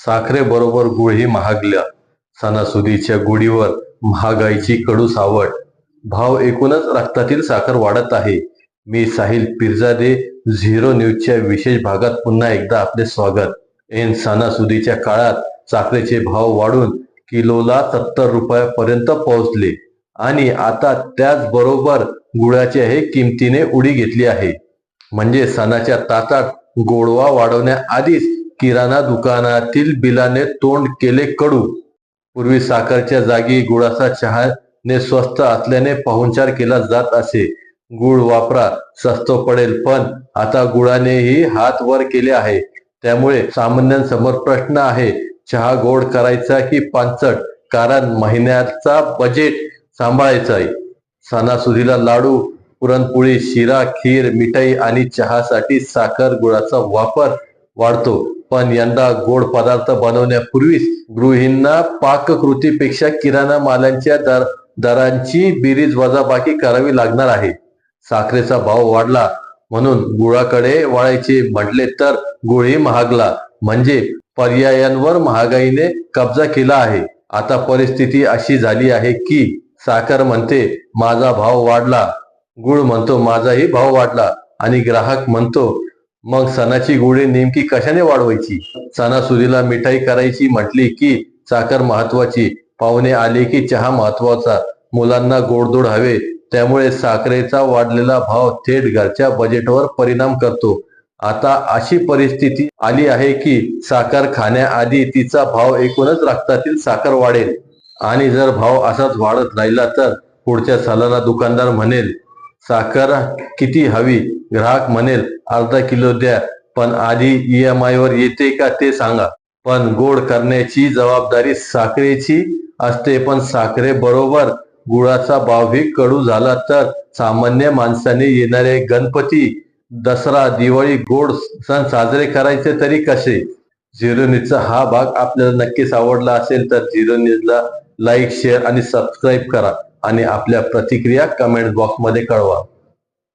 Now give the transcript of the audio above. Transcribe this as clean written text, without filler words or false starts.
साखरेबरोबर गुळही महागला. सणासुदीच्या गुढीवर महागाईची कडू सावट. भाव एकूणच रक्तातील साखर वाढत आहे. मी साहिल पिरजादे, झिरो न्यूजच्या विशेष भागात पुन्हा एकदा आपले स्वागत. सणासुदीच्या काळात साखरेचे भाव वाढून किलोला 70 रुपयापर्यंत पोहोचले आणि आता त्याचबरोबर गुळाच्याही किमतीने उडी घेतली आहे. म्हणजे सणाच्या ताटात गोडवा वाढवण्याआधीच किराणा दुकानातील बिलाने तोंड केले कडू. पूर्वी साखरच्या जागी गुळाचा चहाने स्वस्त असल्याने पाहुणचार केला जात असे. गुळ वापरा, स्वस्त पडेल. पण आता गुळानेही हात वर केले आहे. त्यामुळे सामान्यांसमोर प्रश्न आहे, चहा गोड करायचा की पांचट? कारण महिन्याचा बजेट सांभाळायचा आहे. सणासुदीला लाडू, पुरणपोळी, शिरा, खीर, मिठाई आणि चहासाठी साखर गुळाचा वापर वाढतो. पण यंदा गोड पदार्थ बनवण्यापूर्वीच गृहींना पाककृतीपेक्षा किराणा मालांच्या दरांची बेरीज वजाबाकी करावी लागणार आहे. साखरेचा भाव वाढला म्हणून गुळाकडे वळायचे म्हटले तर गुळही महागला. म्हणजे पर्यायांवर महागाईने कब्जा केला आहे. आता परिस्थिती अशी झाली आहे की साखर म्हणते माझा भाव वाढला, गुळ म्हणतो माझाही भाव वाढला आणि ग्राहक म्हणतो मग सणाची गुढी नेमकी कशाने वाढवायची? सणासुदीला मिठाई करायची म्हटली की साखर महत्वाची, पाहुणे आले की चहा महत्वाचा, मुलांना गोडधोड हवे. त्यामुळे साखरेचा वाढलेला भाव थेट घरच्या बजेटवर परिणाम करतो. आता अशी परिस्थिती आली आहे की साखर खाण्याआधी तिचा भाव एकूणच रक्तातील साखर वाढेल. आणि जर भाव असाच वाढत राहिला तर पुढच्या सालाला दुकानदार म्हणेल साखर किती हवी, ग्राहक म्हणेल अर्धा किलो द्या, पण आधी EMI वर येते का ते सांगा. पण गोड करण्याची जबाबदारी साखरेची असते. पण साखरेबरोबर गुळाचा भावही कडू झाला तर सामान्य माणसाने येणारे गणपती, दसरा, दिवाळी गोड सण साजरे करायचे तरी कसे? झिरो न्यूजचा हा भाग आपल्याला नक्कीच आवडला असेल तर झिरो न्यूजला लाईक, शेअर आणि सबस्क्राईब करा आणि आपल्या प्रतिक्रिया कमेंट बॉक्समध्ये कळवा.